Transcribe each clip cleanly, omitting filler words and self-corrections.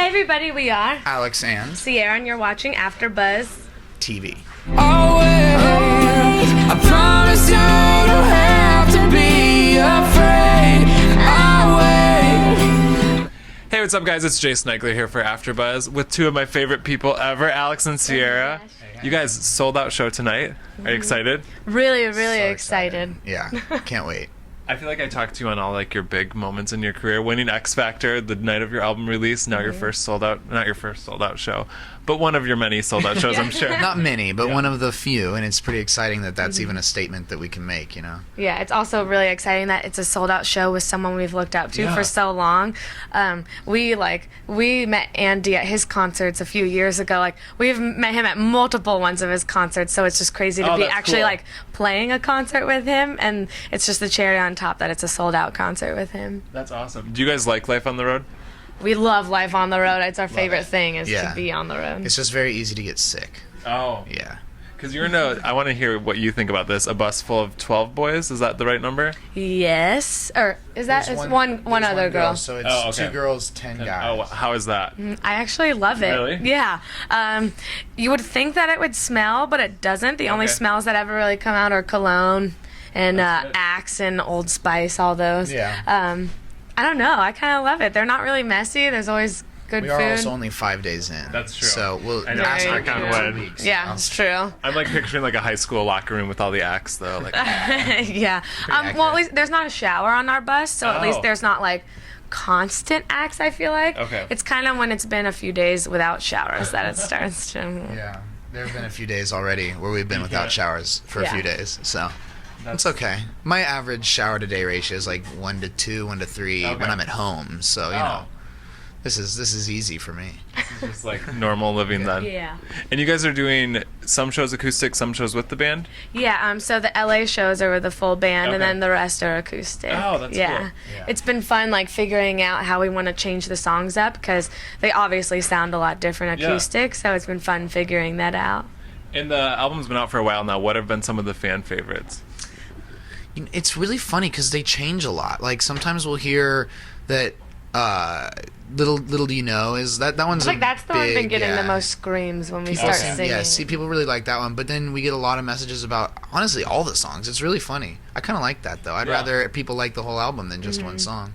Hey everybody, we are Alex and Sierra, and you're watching AfterBuzz TV. Always, I promise you don't have to be afraid. I'll wait. Hey, what's up, guys? It's Jason Ikeler here for AfterBuzz with two of my favorite people ever, Alex and Sierra. You guys sold out show tonight. Are you excited? really So excited. Yeah, can't wait. I feel like I talked to you on all like your big moments in your career, winning X Factor the night of your album release. Now your first sold out, not your first sold out show, but one of your many sold out shows, I'm sure. Not many, but one of the few, and it's pretty exciting that that's even a statement that we can make, you know? Yeah, it's also really exciting that it's a sold-out show with someone we've looked up to for so long. We met Andy at his concerts a few years ago. Like, we've met him at multiple ones of his concerts, so it's just crazy to be that's actually cool. like playing a concert with him, and it's just the cherry on top that it's a sold-out concert with him. That's awesome. Do you guys like life on the road? We love life on the road. It's our favorite thing is Yeah. to be on the road. It's just very easy to get sick. Oh. Yeah. Because you're in a, I want to hear what you think about this. A bus full of 12 boys, is that the right number? Yes, or is that There's it's one there's other girl? So it's Oh, okay. 2 girls, 10 guys. Oh, how is that? I actually love it. Really? Yeah. You would think that it would smell, but it doesn't. The only Okay. smells that ever really come out are cologne and That's good. Axe and Old Spice, all those. Yeah. I don't know. I kind of love it. They're not really messy. There's always good We food. are also only 5 days in. That's true. So we'll I know, ask I for kinda 2 would. weeks. yeah, it's true. I'm like picturing like a high school locker room with all the acts, though. Like, Yeah. Well, at accurate. least there's not a shower on our bus, so at Oh. least there's not like constant acts, I feel like. Okay. It's kind of when it's been a few days without showers that it starts to. Yeah. There have been a few days already where we've been without showers for a few Yeah. days, so it's okay. My average shower to day ratio is like 1 to 2, 1 to 3 Okay. when I'm at home. So you Oh. know, this is easy for me. just like normal living then. Yeah. And you guys are doing some shows acoustic, some shows with the band? Yeah, so the LA shows are with the full band, and Okay. then the rest are acoustic. Oh, that's yeah. cool. Yeah. It's been fun, like, figuring out how we want to change the songs up, because they obviously sound a lot different Yeah. acoustic, so it's been fun figuring that out. And the album's been out for a while now. What have been some of the fan favorites? You know, it's really funny because they change a lot. Like sometimes we'll hear that little do you know is that one's Like, that's the one big, been getting yeah. the most screams when we People start seem- singing. Yeah, see, people really like that one, but then we get a lot of messages about honestly all the songs. It's really funny. I kind of like that though. I'd Yeah. rather people like the whole album than just Mm-hmm. one song.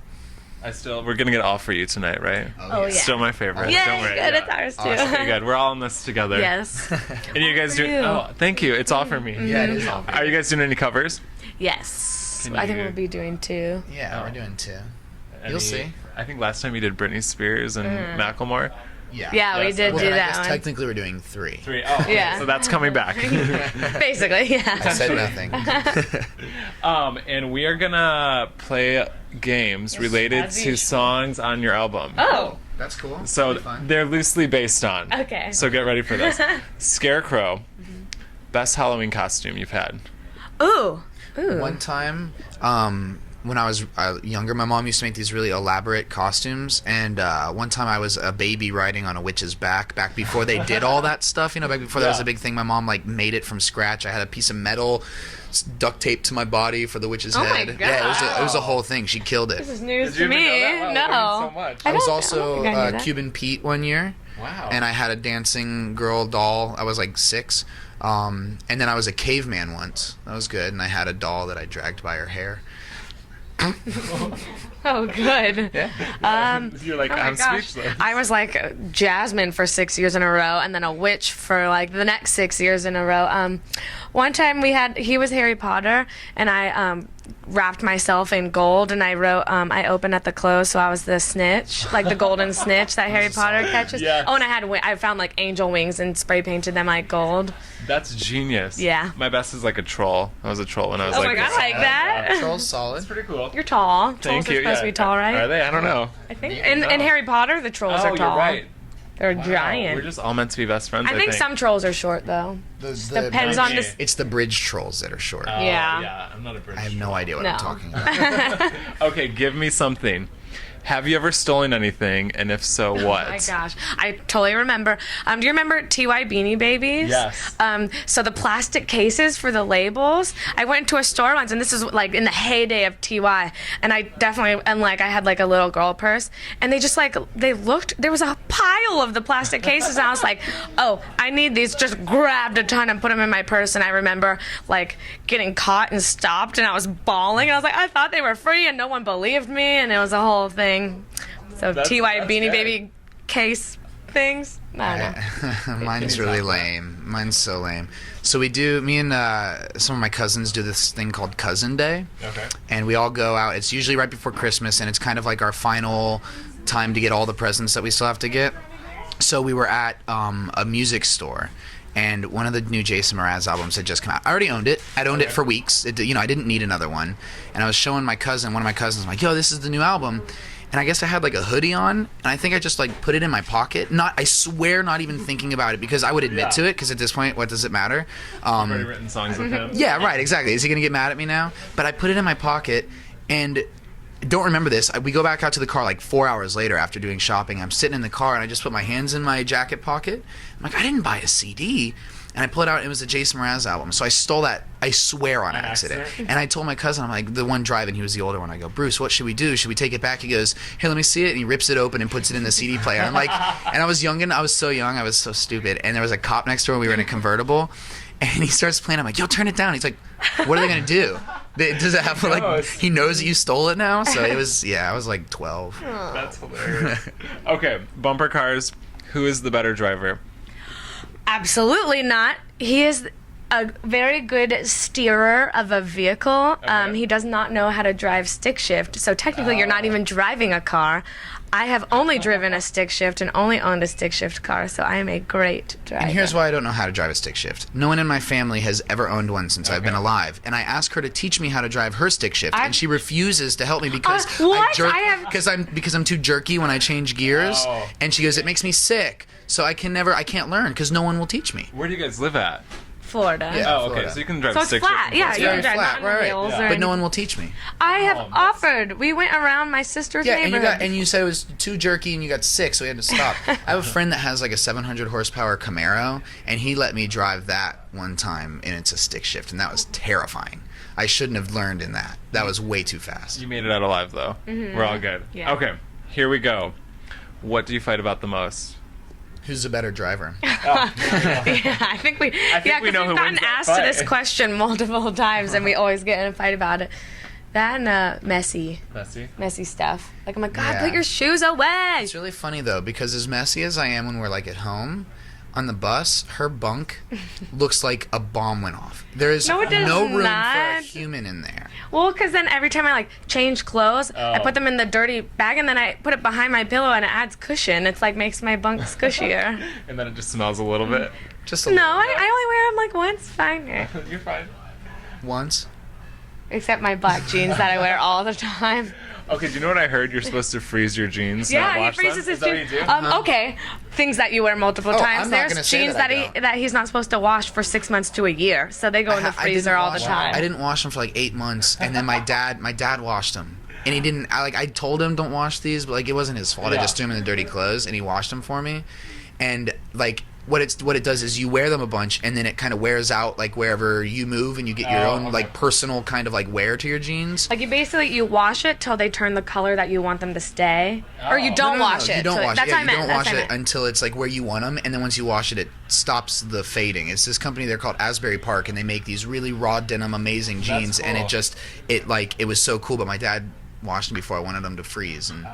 We're gonna get All For You tonight, right? Oh, yeah. Still my favorite. Yay, Don't worry. good, yeah. it's ours too. Awesome. Okay, good. We're all in this together. Yes. And you guys for do. you. Oh, thank you. It's all for me. Yeah, it is all. Are you guys doing any covers? Yes. Can I think you- we'll be doing 2. Yeah, Oh. we're doing 2. Any- You'll see. I think last time you did Britney Spears and Macklemore. Yeah. Yeah, we Yes. did Well, do then I that guess one. technically we're doing 3. 3. Oh, okay. Yeah. So that's coming back. Basically, yeah. I said nothing. And we are gonna play games related as to usual. songs on your album. Oh, That's cool. So That'll be fun. they're loosely based on. okay. So get ready for this. Scarecrow, best Halloween costume you've had. Ooh. One time, when I was younger, my mom used to make these really elaborate costumes, and one time I was a baby riding on a witch's back before they did all that stuff, you know, back before that was Yeah. a big thing. My mom like made it from scratch. I had a piece of metal duct taped to my body for the witch's Oh my head. Yeah, it was a whole thing. She killed it. This is news Did you to even know me. that? Wow, No. learning so much. I was don't also think I knew that. Cuban Pete one year. Wow. And I had a dancing girl doll. I was like 6. And then I was a caveman once. That was good. And I had a doll that I dragged by her hair. Oh, good. You're like, Oh my I'm gosh. speechless. I was like Jasmine for 6 years in a row, and then a witch for like the next 6 years in a row. One time he was Harry Potter, and I wrapped myself in gold, and I wrote, I open at the close, so I was the snitch, like the golden snitch that Harry Potter catches. Yes. Oh, and I found like angel wings and spray painted them like gold. That's genius. Yeah. My best is like a troll. I was a troll when I was Oh like my god, this. I like that. Troll's solid. Pretty cool. You're tall. Thank Trolls you. are supposed to be tall, right? Are they? I don't know. I think. Yeah, In no. Harry Potter, the trolls Oh, are tall. you're right. They're Wow, giant. We're just all meant to be best friends. I think some trolls are short though. Depends on maybe. the. It's the bridge trolls that are short. Yeah. Yeah, I'm not a British. I have no idea what No. I'm talking about. Okay, give me something. Have you ever stolen anything, and if so, what? Oh my gosh, I totally remember. Do you remember TY Beanie Babies? Yes. So the plastic cases for the labels. I went to a store once, and this is like in the heyday of TY, and I had like a little girl purse, and they just like they looked. There was a pile of the plastic cases, and I was like, oh, I need these. Just grabbed a ton and put them in my purse, and I remember like getting caught and stopped, and I was bawling. I was like, I thought they were free, and no one believed me, and it was a whole thing. So That's Beanie good. Baby case things. I don't know. Mine's really lame. Mine's so lame. So me and some of my cousins do this thing called Cousin Day. Okay. And we all go out. It's usually right before Christmas, and it's kind of like our final time to get all the presents that we still have to get. So we were at a music store, and one of the new Jason Mraz albums had just come out. I already owned it. I'd owned it for weeks. I didn't need another one. And I was showing one of my cousins, I'm like, yo, this is the new album. And I guess I had like a hoodie on, and I think I just like put it in my pocket. I swear, not even thinking about it, because I would admit to it, because at this point, what does it matter? I've already written songs with him. Yeah, right, exactly. Is he gonna get mad at me now? But I put it in my pocket, and don't remember this. We go back out to the car like 4 hours later after doing shopping. I'm sitting in the car, and I just put my hands in my jacket pocket. I'm like, I didn't buy a CD. And I pull it out, and it was a Jason Mraz album. So I stole that, I swear, on accident. And I told my cousin, I'm like, the one driving, he was the older one. I go, Bruce, what should we do? Should we take it back? He goes, here, let me see it. And he rips it open and puts it in the CD player. I'm like, and I was so young, I was so stupid. And there was a cop next door, and we were in a convertible. And he starts playing. I'm like, yo, turn it down. He's like, what are they going to do? Does it have, like, he knows that you stole it now? So it was, I was like 12. That's hilarious. Okay, bumper cars. Who is the better driver? Absolutely not. He is a very good steerer of a vehicle. He does not know how to drive stick shift. So technically, you're not even driving a car. I have only driven a stick shift and only owned a stick shift car, so I am a great driver. And here's why I don't know how to drive a stick shift. No one in my family has ever owned one since I've been alive. And I ask her to teach me how to drive her stick shift, and she refuses to help me because because I'm too jerky when I change gears. Oh. And she goes, it makes me sick. So I can't learn because no one will teach me. Where do you guys live at? Florida. Yeah. Oh, okay. Florida. So you can drive So it's stick flat. shift. Yeah, It's you very can drive flat, not on right. wheels Yeah. or But no one will teach me. I have offered. We went around my sister's neighborhood. And you said it was too jerky and you got sick, so we had to stop. I have a friend that has like a 700 horsepower Camaro, and he let me drive that one time, and it's a stick shift, and that was terrifying. I shouldn't have learned in that. That was way too fast. You made it out alive, though. We're all good. Yeah. Okay, here we go. What do you fight about the most? Who's a better driver? Yeah, I think we. we know who we've gotten wins that asked fight. this question multiple times, and we always get in a fight about it. That and Messy. messy stuff. Like, I'm like, God, Yeah. put your shoes away. It's really funny though, because as messy as I am when we're like at home, on the bus, her bunk looks like a bomb went off. There is No, it does no room for a not. human in there. Well, because then every time I like change clothes, I put them in the dirty bag, and then I put it behind my pillow, and it adds cushion. It's like makes my bunk squishier. And then it just smells a little bit. Just a No, little. I only wear them like once. Fine. You're fine. Once. Except my black jeans that I wear all the time. Okay, do you know what I heard? You're supposed to freeze your jeans. Yeah, not he wash freezes them? his Is that what jeans. you do? Okay, things that you wear multiple Oh, times. I'm not There's gonna say jeans that that I don't. he's not supposed to wash for 6 months to a year, so they go in the I didn't freezer all the wash them. time. I didn't wash them for like 8 months, and then my dad washed them, and he didn't. I told him don't wash these, but like it wasn't his fault. I just threw them in the dirty clothes, and he washed them for me, and like. What it does is you wear them a bunch, and then it kind of wears out like wherever you move, and you get your own like personal kind of like wear to your jeans. Like you wash it till they turn the color that you want them to stay, or you don't wash it. You don't till- wash That's it. what Yeah, I you meant. don't That's wash what I it meant. until it's like where you want them, and then once you wash it, it stops the fading. It's this company, they're called Asbury Park, and they make these really raw denim, amazing jeans, and it was so cool. But my dad washed them before I wanted them to freeze, and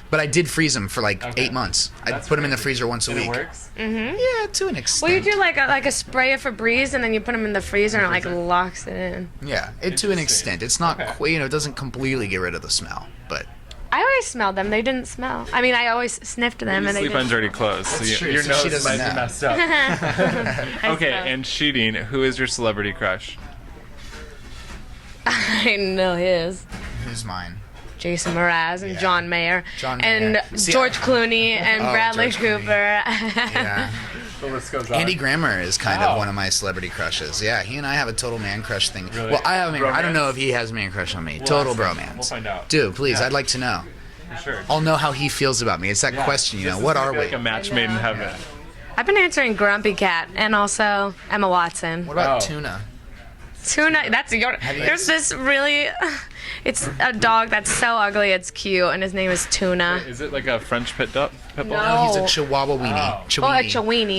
but I did freeze them for like 8 months. I put them in the freezer once a week. It works? Yeah, to an extent. Well, you do like a spray of Febreze, and then you put them in the freezer, and it like locks it in. Yeah, to an extent. It's not it doesn't completely get rid of the smell, but I always smelled them. They didn't smell. I mean, I always sniffed them, You and they sleep on didn't. dirty clothes, so true, your so nose she doesn't might be know. messed up. I Okay, smell. and cheating. Who is your celebrity crush? I know his. who's mine? Jason Mraz and John Mayer John and Mayer. See, George Clooney and Bradley George Clooney. Cooper. Yeah. The list goes on. Andy Grammer is kind of one of my celebrity crushes. Yeah, he and I have a total man crush thing. Really? Well, I have a man. I don't Bromance? know if he has a man crush on me. Total ask him. bromance. We'll find out. Dude, please, I'd like to know. for sure. I'll know how he feels about me. It's that question, you know. What are we? Like a match made in heaven. I've been answering Grumpy Cat and also Emma Watson. What about Oh. Tuna? Tuna, that's your. There's this really. It's a dog that's so ugly, it's cute, and his name is Tuna. Is it like a French pit bull? No. He's a Chihuahua weenie. Oh. Well, a Chiweenie.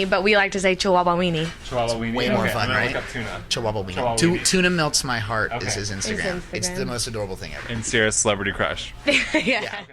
Chiweenie, but we like to say Chihuahua Weenie. Chihuahua weenie. Way more Okay, fun, I'm gonna right? Look up tuna. Chihuahua weenie. Chihuahua weenie. Tuna melts my heart Okay. is his Instagram. His It's Instagram. the most adorable thing ever. And Sierra's celebrity crush. Yeah.